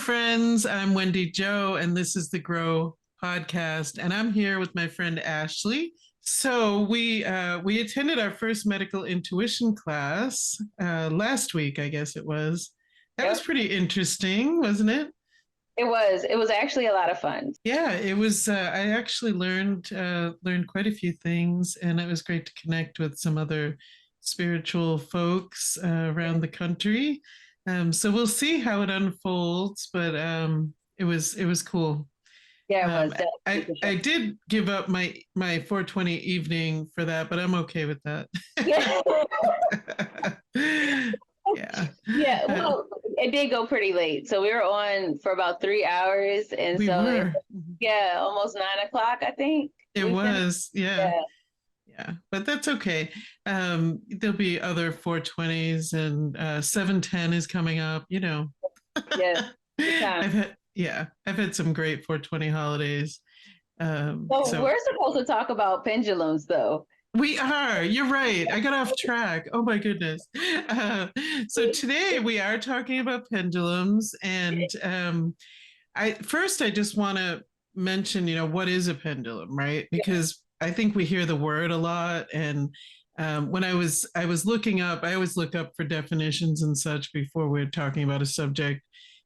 friends. I'm Wendy Joe, and this is the Grow podcast. And I'm here with my friend Ashley. So we attended our first medical intuition class last week, I guess it was. That was Yep. pretty interesting, wasn't it? It was. It was actually a lot of fun. Yeah, it was. I actually learned quite a few things, and it was great to connect with some other spiritual folks around the country. So we'll see how it unfolds, but it was cool. Yeah, it Um, was. I did give up my 420 evening for that, but I'm okay with that. Yeah. Yeah, Yeah. uh, Well, it did go pretty late. So we were on for about 3 hours. And we so, were. yeah, almost 9 o'clock, I think It we finished. was. Yeah. Yeah. Yeah, but that's okay. There'll be other 420s and 710 is coming up, you know. Yes. Good time. I've had some great 420 holidays. So So we're supposed to talk about pendulums, though. we are, you're right. I got off track. Oh my goodness. So today we are talking about pendulums. And I just want to mention, what is a pendulum, right? Because I think we hear the word a lot, and when I was looking up, I always look up for definitions and such before we're talking about a subject,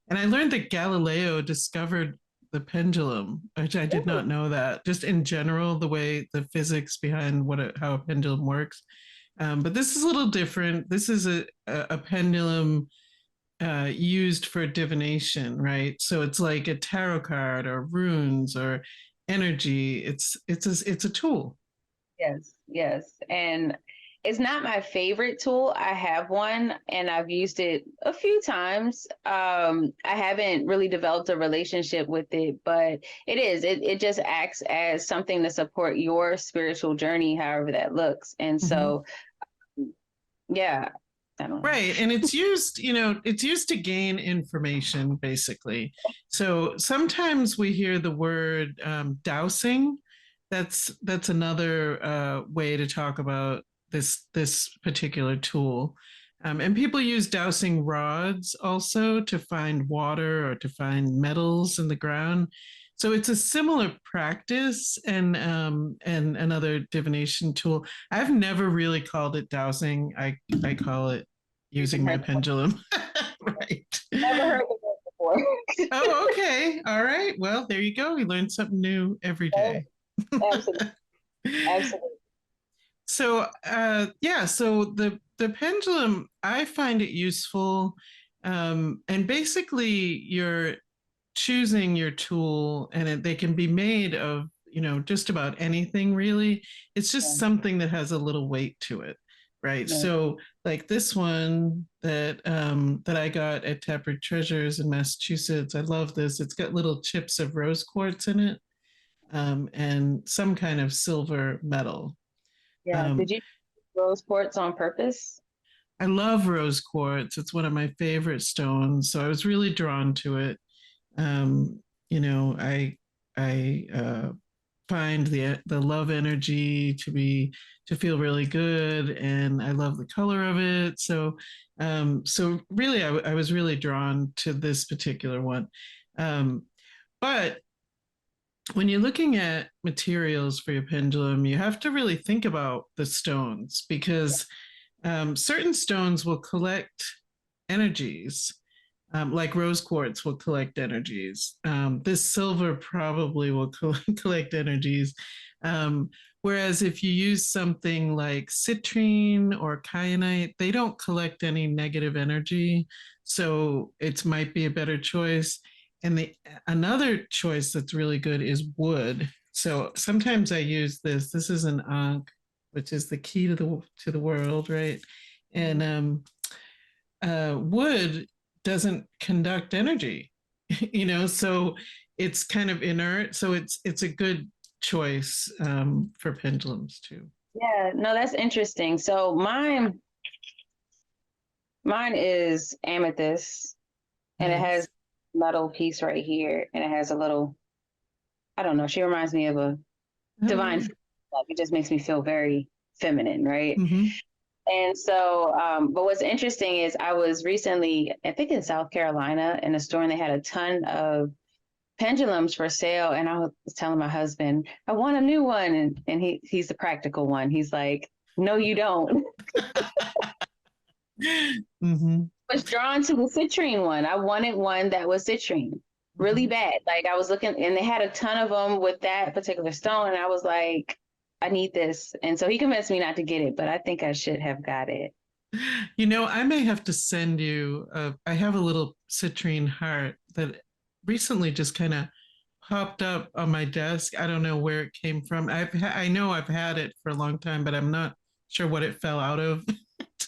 and I learned that Galileo discovered the pendulum, which I did not Ooh. know that. Just in general, the way the physics behind how a pendulum works. But this is a little different. This is a pendulum used for divination, right? So it's like a tarot card or runes or energy. It's a tool. Yes, yes. And it's not my favorite tool. I have one and I've used it a few times. I haven't really developed a relationship with it, but it just acts as something to support your spiritual journey, however that looks. And Mm-hmm. so, yeah, I don't know. Right. And it's used to gain information, basically. So sometimes we hear the word dowsing. That's another way to talk about this particular tool. And people use dowsing rods also to find water or to find metals in the ground. So it's a similar practice and another divination tool. I've never really called it dowsing. I call it using my pendulum. Right. Never heard of it before. Oh, okay. All right. Well, there you go. We learn something new every Oh, day. absolutely, absolutely. So the pendulum, I find it useful, and basically you're choosing your tool, and they can be made of just about anything really. It's Yeah, just something that has a little weight to it, right? yeah, So like this one that I got at Taproot Treasures in Massachusetts, I love this. It's got little chips of rose quartz in it, and some kind of silver metal. yeah. um, Did you rose quartz on purpose? I love rose quartz. It's one of my favorite stones, so I was really drawn to it. Um, I find the love energy to feel really good, and I love the color of it. So really, I was really drawn to this particular one. Um, but when you're looking at materials for your pendulum, you have to really think about the stones because certain stones will collect energies, like rose quartz will collect energies. This silver probably will collect energies. Whereas if you use something like citrine or kyanite, they don't collect any negative energy. So it might be a better choice. And another choice that's really good is wood. So sometimes I use this. This is an ankh, which is the key to the world, right? And wood doesn't conduct energy, so it's kind of inert. So it's a good choice for pendulums too. Yeah, no, that's interesting. So mine is amethyst and it has Nice. metal piece right here and it has a little, I don't know, she reminds me of a Oh divine yeah. feminine. It just makes me feel very feminine, right? Mm-hmm. And so, but what's interesting is I was recently, I think in South Carolina, in a store, and they had a ton of pendulums for sale. And I was telling my husband, I want a new one. And he's the practical one. He's like, no, you don't. Hmm. I was drawn to the citrine one. I wanted one that was citrine really Hmm. bad. Like I was looking, and they had a ton of them with that particular stone. And I was like, I need this. And so he convinced me not to get it, but I think I should have got it. I may have to send you. I have a little citrine heart that recently just kind of popped up on my desk. I don't know where it came from. I know I've had it for a long time, but I'm not sure what it fell out of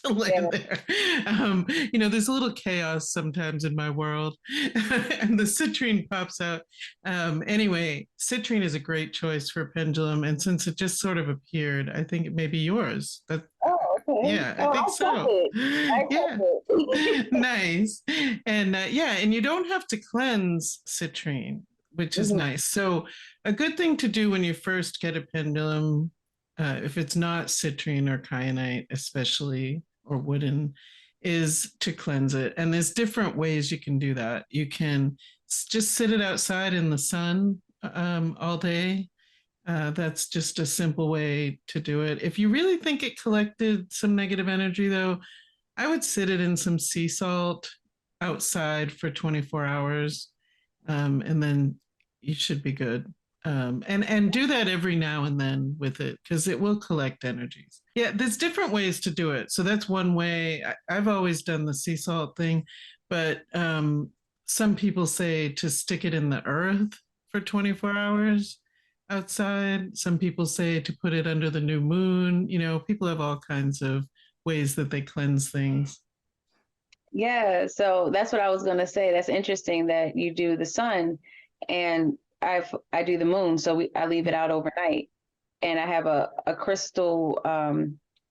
to land Yeah. there. There's a little chaos sometimes in my world, and the citrine pops out. Anyway, citrine is a great choice for a pendulum, and since it just sort of appeared, I think it may be yours. That Oh, okay. Yeah, I Oh, think I accept so. it. I Yeah, accept it. nice. And yeah, and you don't have to cleanse citrine, which is Mhm. nice. So, a good thing to do when you first get a pendulum, if it's not citrine or kyanite, especially, or wooden, is to cleanse it. And there's different ways you can do that. You can just sit it outside in the sun all day. That's just a simple way to do it. If you really think it collected some negative energy, though, I would sit it in some sea salt outside for 24 hours, and then you should be good. And do that every now and then with it because it will collect energies. Yeah, there's different ways to do it. So that's one way. I've always done the sea salt thing, but some people say to stick it in the earth for 24 hours outside. Some people say to put it under the new moon. People have all kinds of ways that they cleanse things. Yeah, so that's what I was gonna say. That's interesting that you do the sun, and I do the moon. So I leave it out overnight, and I have a crystal,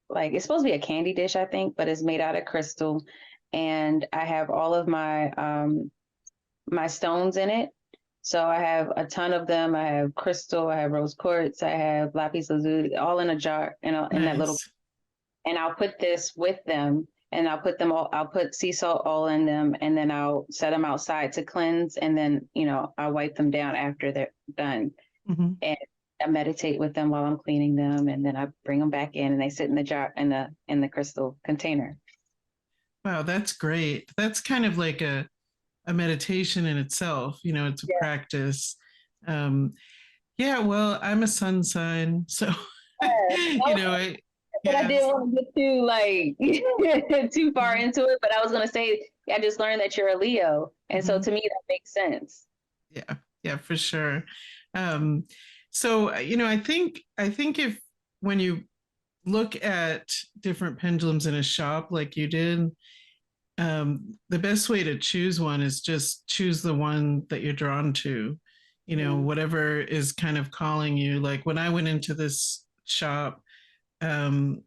like it's supposed to be a candy dish, I think, but it's made out of crystal, and I have all of my stones in it. So I have a ton of them. I have crystal, I have rose quartz, I have lapis lazuli, all in a jar in that little, Nice. and I'll put this with them, and I'll put sea salt all in them, and then I'll set them outside to cleanse, and then I'll wipe them down after they're done, Hmm. and I meditate with them while I'm cleaning them, and then I bring them back in, and they sit in the jar in the crystal container. Wow, that's great. That's kind of like a meditation in itself. It's a Yeah. practice. Um, yeah, well, I'm a sun sign, so you Okay. know, I, But I yeah, didn't want to get too like too far mhm, into it. But I was gonna say, I just learned that you're a Leo, and so mhm, to me that makes sense. yeah, yeah, for sure. Um, so I think if when you look at different pendulums in a shop like you did, the best way to choose one is just choose the one that you're drawn to. Mm. Whatever is kind of calling you. Like when I went into this shop, um,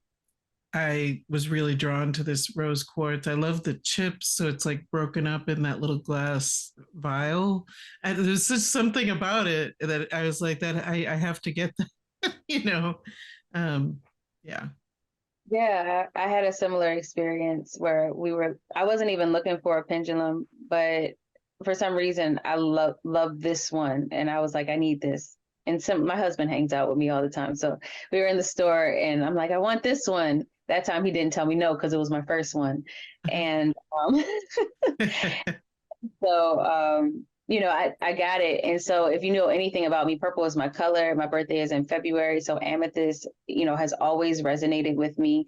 I was really drawn to this rose quartz. I love the chips, so it's like broken up in that little glass vial. And there's just something about it that I was like, that I have to get that, Um, yeah. Yeah, I had a similar experience where I wasn't even looking for a pendulum, but for some reason I love this one, and I was like, I need this. And my husband hangs out with me all the time, so we were in the store, and I'm like, I want this one. That time he didn't tell me no because it was my first one, and so, I got it. And so, if you know anything about me, purple is my color. My birthday is in February. So, amethyst, has always resonated with me.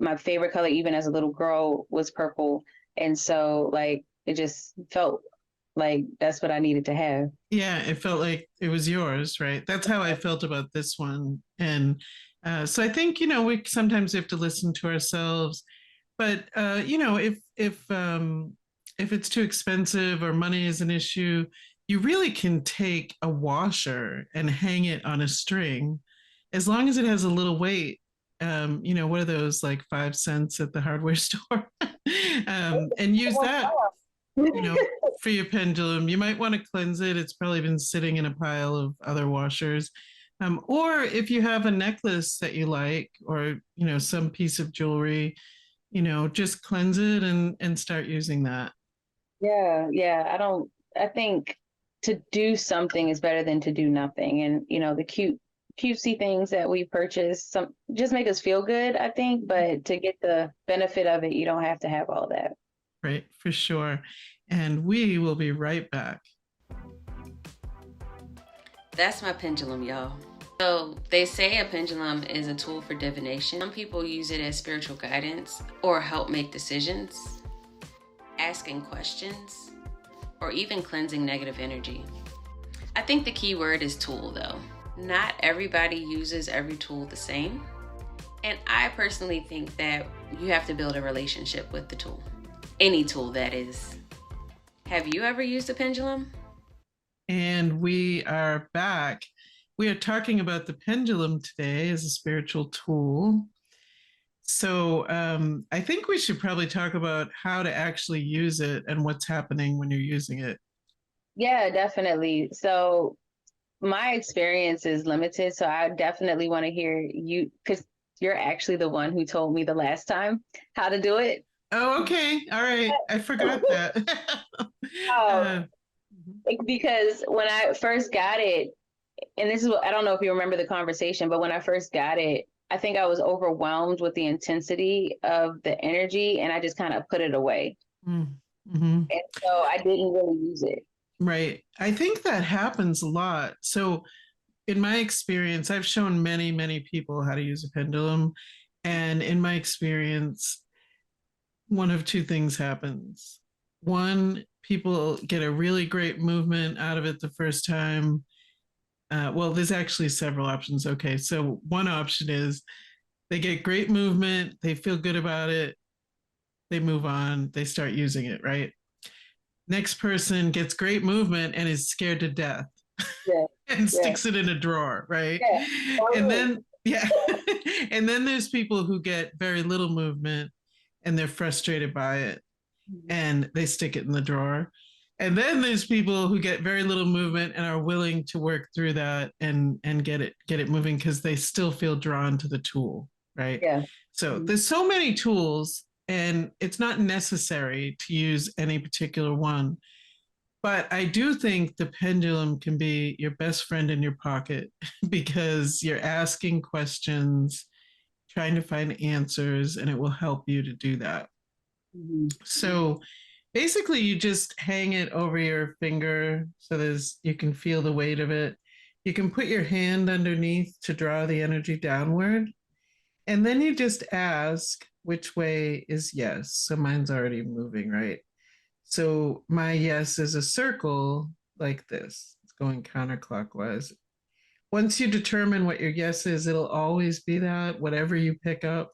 My favorite color, even as a little girl, was purple. And so, like, it just felt like that's what I needed to have. Yeah, it felt like it was yours, right? That's how I felt about this one. And so I think, we sometimes have to listen to ourselves. But if it's too expensive or money is an issue, you really can take a washer and hang it on a string, as long as it has a little weight. What are those, like 5 cents at the hardware store? And use that, for your pendulum. You might want to cleanse it. It's probably been sitting in a pile of other washers. Or if you have a necklace that you like, or some piece of jewelry, just cleanse it and start using that. Yeah, yeah. I think to do something is better than to do nothing. And, the cutesy things that we purchase some just make us feel good, I think, but to get the benefit of it, you don't have to have all that. Right, for sure. And we will be right back. That's my pendulum, y'all. So they say a pendulum is a tool for divination. Some people use it as spiritual guidance or help make decisions, asking questions, or even cleansing negative energy. I think the key word is tool though. Not everybody uses every tool the same. And I personally think that you have to build a relationship with the tool. Any tool, that is. Have you ever used a pendulum? And we are back. We are talking about the pendulum today as a spiritual tool. So I think we should probably talk about how to actually use it and what's happening when you're using it. Yeah, definitely. So my experience is limited, so I definitely want to hear you because you're actually the one who told me the last time how to do it. Oh, okay. All right. I forgot that. um, uh, because when I first got it, and this is what I don't know if you remember the conversation, but when I first got it, I think I was overwhelmed with the intensity of the energy and I just kind of put it away. mm-hmm. And so I didn't really use it. Right. I think that happens a lot. So, in my experience, I've shown many, many people how to use a pendulum. And in my experience, one of two things happens. One, people get a really great movement out of it the first time. Well, there's actually several options. Okay. So, one option is they get great movement, they feel good about it, they move on, they start using it, right? Next person gets great movement and is scared to death Yeah, and yeah, sticks it in a drawer, right? yeah. And Totally. then, yeah. And then there's people who get very little movement and they're frustrated by it and they stick it in the drawer. And then there's people who get very little movement and are willing to work through that and get it moving because they still feel drawn to the tool, right? Yeah. So Mhm. there's so many tools and it's not necessary to use any particular one. But I do think the pendulum can be your best friend in your pocket because you're asking questions, trying to find answers, and it will help you to do that. Mhm. So basically, you just hang it over your finger so you can feel the weight of it. You can put your hand underneath to draw the energy downward, and then you just ask which way is yes. So mine's already moving, right? So my yes is a circle like this. It's going counterclockwise. Once you determine what your yes is, it'll always be that. Whatever you pick up,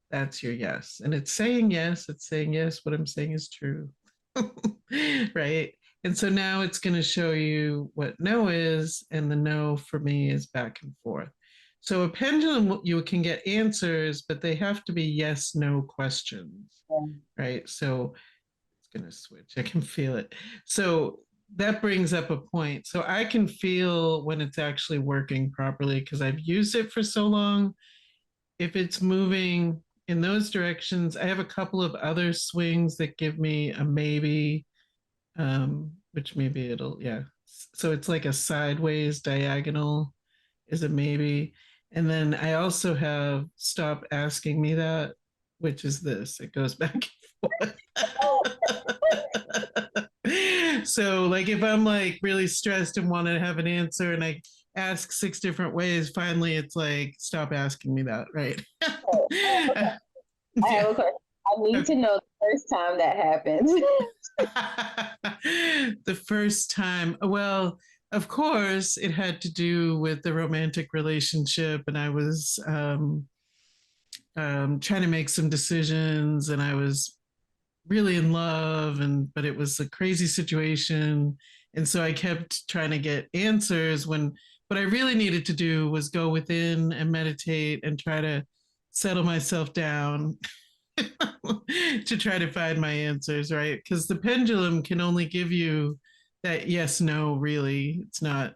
that's your yes. And it's saying yes. It's saying yes. What I'm saying is true. Right. And so now it's going to show you what no is. And the no for me is back and forth. So a pendulum, you can get answers, but they have to be yes, no questions. Yeah. Right. So going to switch. I can feel it. So that brings up a point. So I can feel when it's actually working properly because I've used it for so long. If it's moving in those directions, I have a couple of other swings that give me a maybe, which maybe yeah. So it's like a sideways diagonal is a maybe. And then I also have stop asking me that, which is this. It goes back and forth. So like if I'm like really stressed and want to have an answer and I ask six different ways, finally it's like stop asking me that, right? Oh, I Yeah. have a question. I need to know the first time that happened. The first time, well, of course it had to do with the romantic relationship and I was trying to make some decisions and I was really in love but it was a crazy situation and so I kept trying to get answers when what I really needed to do was go within and meditate and try to settle myself down to try to find my answers, right? Because the pendulum can only give you that yes no, really it's not.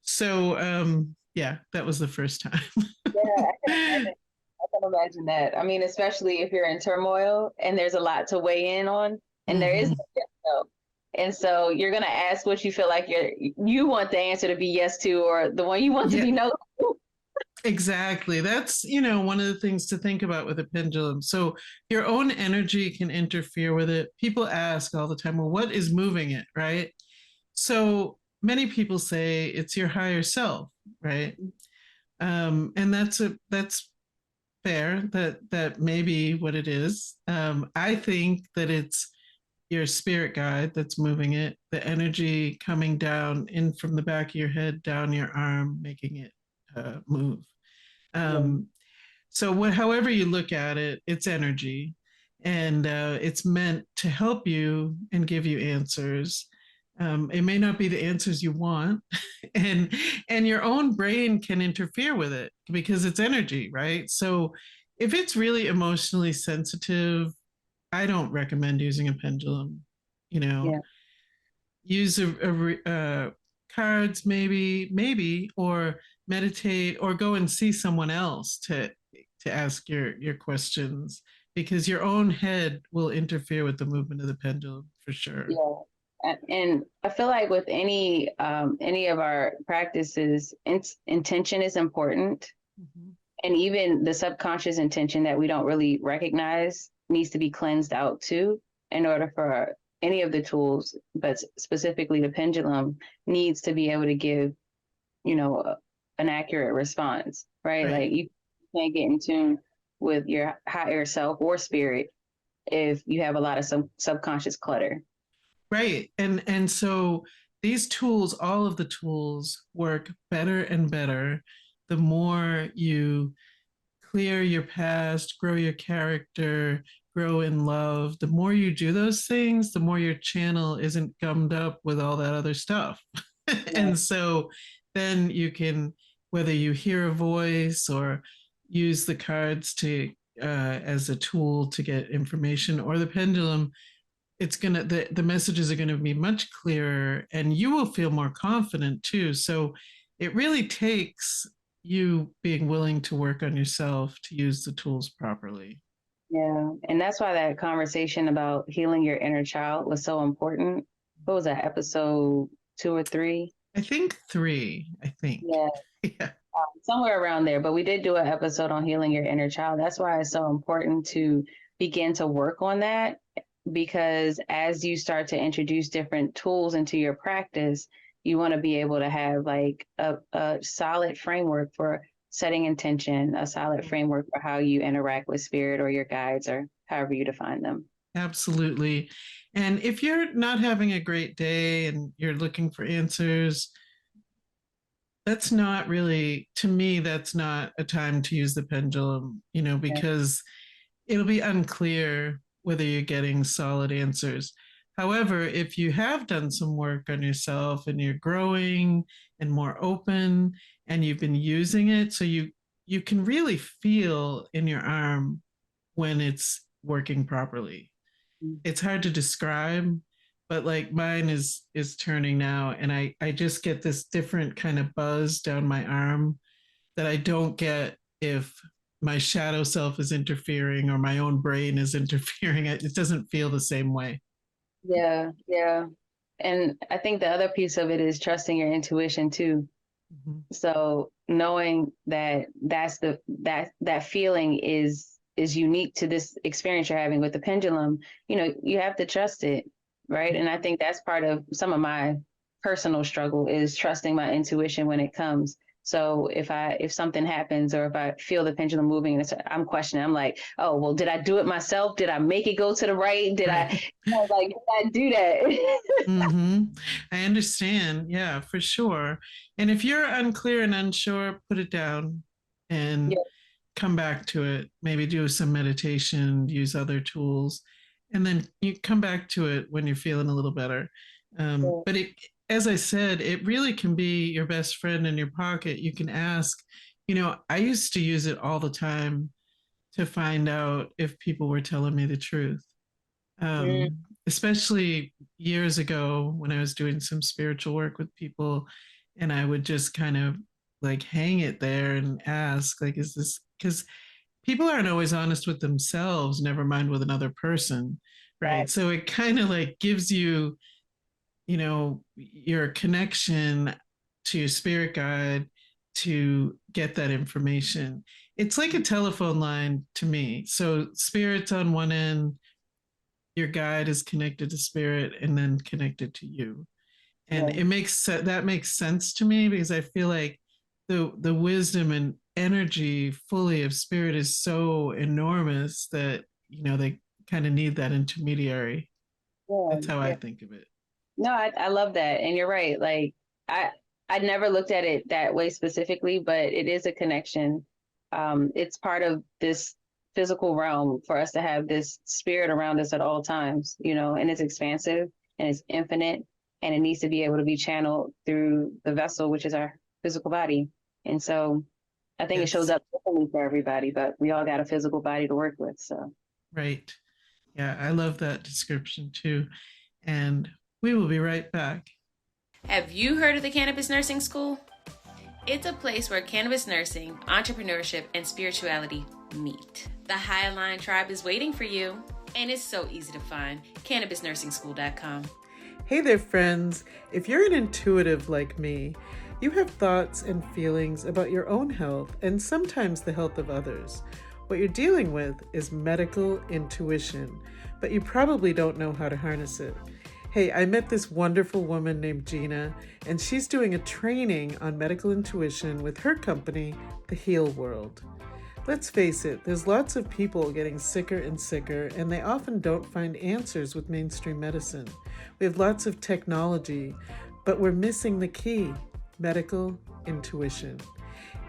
So Yeah, that was the first time. Yeah, I can imagine. I can imagine that. I mean, especially if you're in turmoil and there's a lot to weigh in on, and there is Mhm. no yes, no. And so you're gonna ask what you feel like you want the answer to be yes to, or the one you want to Yeah, be no to. exactly. That's, one of the things to think about with a pendulum. So your own energy can interfere with it. People ask all the time, well, what is moving it, right? So many people say it's your higher self, right? And that's fair. That may be what it is. I think that it's your spirit guide that's moving it, the energy coming down in from the back of your head down your arm, making it move. Yeah, Um, so, however you look at it, it's energy, and it's meant to help you and give you answers. It may not be the answers you want, and your own brain can interfere with it because it's energy, right? So, if it's really emotionally sensitive, I don't recommend using a pendulum. You know, yeah, use cards, maybe, or meditate, or go and see someone else to ask your questions, because your own head will interfere with the movement of the pendulum for sure. yeah. And I feel like with any of our practices, intention is important, Mhm. and even the subconscious intention that we don't really recognize needs to be cleansed out too, in order for any of the tools, but specifically the pendulum needs to be able to give, you know, an accurate response, right? Right. Like you can't get in tune with your higher self or spirit if you have a lot of subconscious clutter. Right. And so these tools, all of the tools work better and better the more you clear your past, grow your character, grow in love. The more you do those things, the more your channel isn't gummed up with all that other stuff. Yeah, And so then you can, whether you hear a voice or use the cards to as a tool to get information, or the pendulum, it's gonna the messages are gonna be much clearer, and you will feel more confident too. So it really takes you being willing to work on yourself to use the tools properly. yeah. And that's why that conversation about healing your inner child was so important. What was that, episode 2 or 3? I think three. I think. Yeah, Yeah. somewhere around there. But we did do an episode on healing your inner child. That's why it's so important to begin to work on that, because as you start to introduce different tools into your practice, you want to be able to have like a solid framework for setting intention, a solid framework for how you interact with spirit or your guides or however you define them. Absolutely. And if you're not having a great day and you're looking for answers, that's not really, to me, that's not a time to use the pendulum, Yeah. because it'll be unclear whether you're getting solid answers. However, if you have done some work on yourself and you're growing and more open, and you've been using it, so you can really feel in your arm when it's working properly. Mm. It's hard to describe, but like mine is turning now, and I just get this different kind of buzz down my arm that I don't get if my shadow self is interfering or my own brain is interfering. It doesn't feel the same way. Yeah, yeah. And I think the other piece of it is trusting your intuition too. Mhm. So knowing that that feeling is unique to this experience you're having with the pendulum, you have to trust it, right? And I think that's part of some of my personal struggle is trusting my intuition when it comes. So if something happens or if I feel the pendulum moving and I'm questioning, I'm like, oh well, did I do it myself? Did I make it go to the right? Did I, Right. like, did I do that? Hmm. I understand. Yeah, for sure. And if you're unclear and unsure, put it down and Yeah, come back to it. Maybe do some meditation, use other tools, and then you come back to it when you're feeling a little better. yeah, But as I said, it really can be your best friend in your pocket. You can ask. I used to use it all the time to find out if people were telling me the truth. mm, Especially years ago when I was doing some spiritual work with people, and I would just kind of like hang it there and ask, like, is this, because people aren't always honest with themselves, never mind with another person, right? Right. So it kind of like gives you, your connection to your spirit guide to get that information. It's like a telephone line to me. So spirit's on one end, your guide is connected to spirit and then connected to you. And Yeah. that makes sense to me because I feel like the wisdom and energy fully of spirit is so enormous that they kind of need that intermediary. Yeah. That's how I Yeah. think of it. No, I love that. And you're right. Like I I never looked at it that way specifically, but it is a connection. It's part of this physical realm for us to have this spirit around us at all times, and it's expansive and it's infinite and it needs to be able to be channeled through the vessel, which is our physical body. And so I think it shows Yes, up differently for everybody, but we all got a physical body to work with. So right. Yeah, I love that description too. And we will be right back. Have you heard of the Cannabis Nursing School? It's a place where cannabis nursing, entrepreneurship, and spirituality meet. The High Align Tribe is waiting for you, and it's so easy to find. CannabisNursingSchool.com. Hey there, friends. If you're an intuitive like me, you have thoughts and feelings about your own health and sometimes the health of others. What you're dealing with is medical intuition, but you probably don't know how to harness it. Hey, I met this wonderful woman named Gina, and she's doing a training on medical intuition with her company, The Heal World. Let's face it, there's lots of people getting sicker and sicker, and they often don't find answers with mainstream medicine. We have lots of technology, but we're missing the key: medical intuition.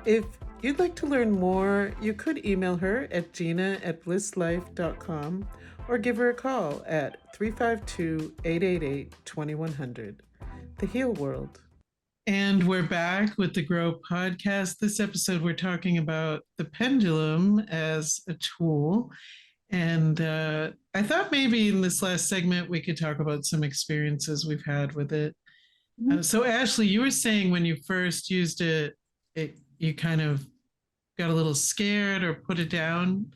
If you'd like to learn more, you could email her at gina@blisslife.com or give her a call at 352-888-2100. The Heal World. And we're back with the Grow podcast. This episode, we're talking about the pendulum as a tool. And I thought maybe in this last segment, we could talk about some experiences we've had with it. So, Ashley, you were saying when you first used it, you kind of got a little scared or put it down.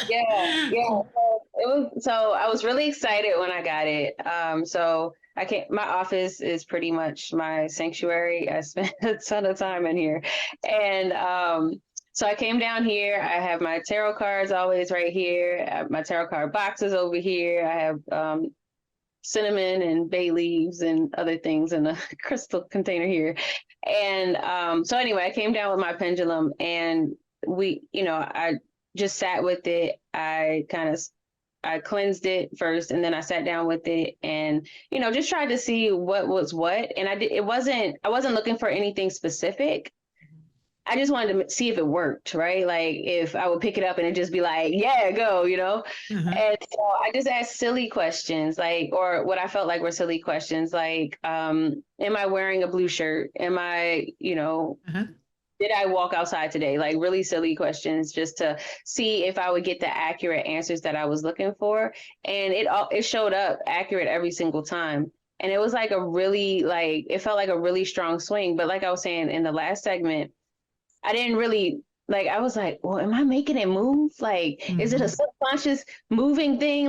yeah, yeah. So I was really excited when I got it. So I can't. My office is pretty much my sanctuary. I spent a ton of time in here, and so I came down here. I have my tarot cards always right here. My tarot card boxes over here. I have cinnamon and bay leaves and other things in a crystal container here. And so anyway, I came down with my pendulum, and I just sat with it. I cleansed it first, and then I sat down with it and, just tried to see what was what. And I wasn't looking for anything specific. I just wanted to see if it worked, right? Like if I would pick it up and it just be like, yeah, go. Uh-huh. And so I just asked silly questions, like, or what I felt like were silly questions, like, am I wearing a blue shirt? Am I, Uh-huh. did I walk outside today? Like really silly questions just to see if I would get the accurate answers that I was looking for. And it showed up accurate every single time. And it was like it felt like a really strong swing. But like I was saying in the last segment, I didn't really I was like, well, am I making it move? Like, is it a subconscious moving thing?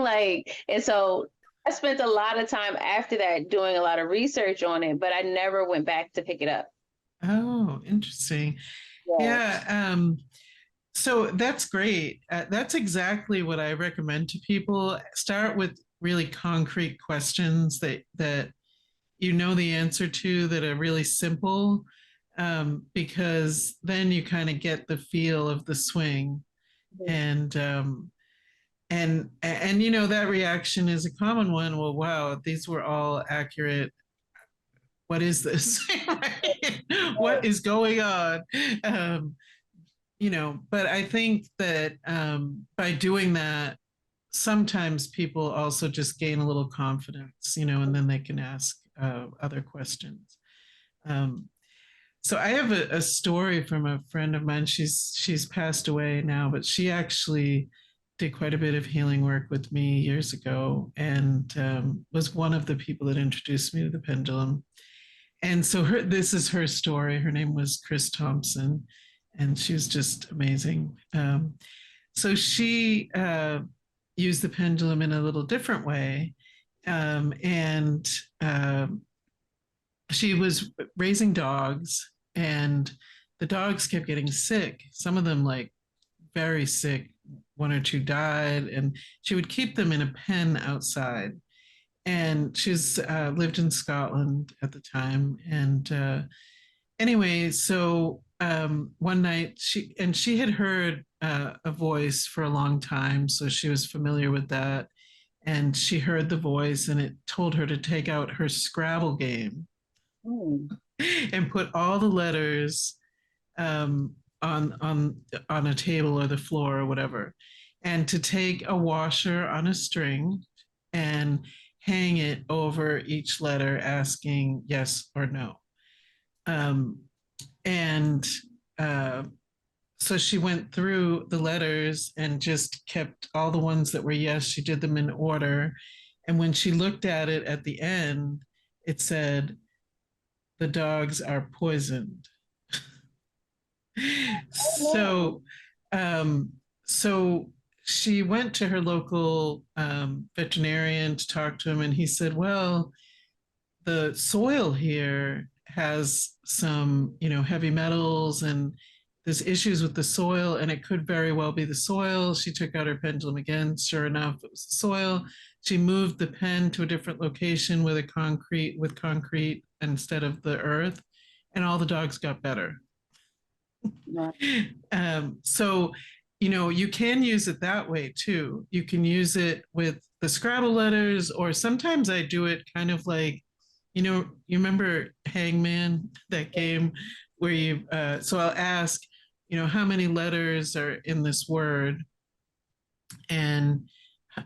And so I spent a lot of time after that doing a lot of research on it, but I never went back to pick it up. Oh, interesting. Yeah. Yeah. So that's great. That's exactly what I recommend to people. Start with really concrete questions that you know the answer to, that are really simple, because then you kind of get the feel of the swing, and that reaction is a common one. Well, wow, these were all accurate. What is this? Right? What is going on? Um, but I think that by doing that, sometimes people also just gain a little confidence, and then they can ask other questions. Um, so I have a story from a friend of mine. She's passed away now, but she actually did quite a bit of healing work with me years ago, and was one of the people that introduced me to the pendulum. And so this is her story. Her name was Chris Thompson, and she was just amazing. So she used the pendulum in a little different way, and she was raising dogs, and the dogs kept getting sick. Some of them like very sick. One or two died, and she would keep them in a pen outside. And she's lived in Scotland at the time. And anyway, so one night she had heard a voice for a long time, so she was familiar with that. And she heard the voice, and it told her to take out her Scrabble game and put all the letters on a table or the floor or whatever, and to take a washer on a string and hang it over each letter, asking yes or no. And so she went through the letters and just kept all the ones that were yes. She did them in order, and when she looked at it at the end, it said, "The dogs are poisoned." So, um, so she went to her local veterinarian to talk to him, and he said, "Well, the soil here has some, heavy metals, and there's issues with the soil, and it could very well be the soil." She took out her pendulum again. Sure enough, it was the soil. She moved the pen to a different location with concrete instead of the earth, and all the dogs got better. Right. So, you can use it that way too. You can use it with the Scrabble letters, or sometimes I do it kind of like, you remember Hangman, that game where so I'll ask, how many letters are in this word, and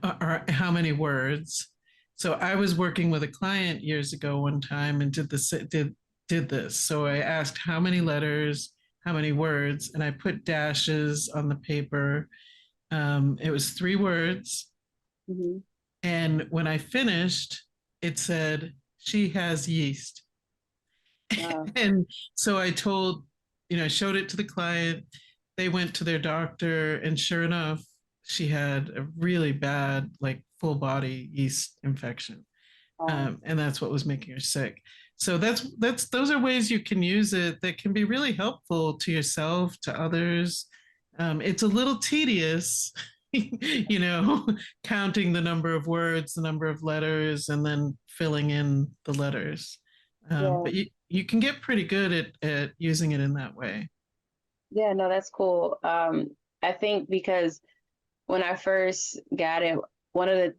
or how many words. So I was working with a client years ago one time and did this. So I asked how many letters, how many words, and I put dashes on the paper. It was 3 words. Mm-hmm. And when I finished, it said, "She has yeast." Wow. And so I showed it to the client. They went to their doctor, and sure enough, she had a really bad, like full body yeast infection. And that's what was making her sick. So those are ways you can use it that can be really helpful to yourself, to others. It's a little tedious, counting the number of words, the number of letters, and then filling in the letters. Yeah. But you can get pretty good at using it in that way. Yeah, no, that's cool. I think because when I first got it, one of the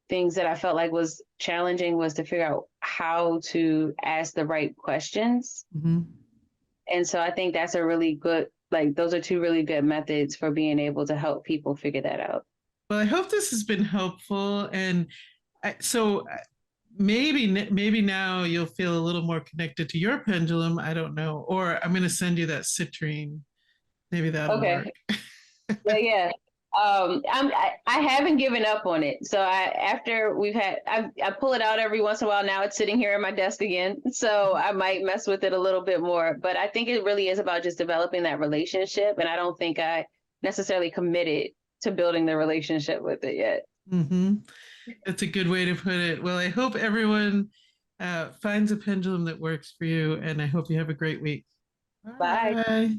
things that I felt like was challenging was to figure out how to ask the right questions. Mm-hmm. And so I think that's a really good, like, those are 2 really good methods for being able to help people figure that out. Well, I hope this has been helpful. And so maybe now you'll feel a little more connected to your pendulum. I don't know. Or I'm going to send you that citrine. Maybe that'll Okay. work. Yeah. I haven't given up on it. So after I pull it out every once in a while. Now it's sitting here at my desk again. So I might mess with it a little bit more, but I think it really is about just developing that relationship. And I don't think I necessarily committed to building the relationship with it yet. Mm-hmm. That's a good way to put it. Well, I hope everyone finds a pendulum that works for you, and I hope you have a great week. Bye. Bye.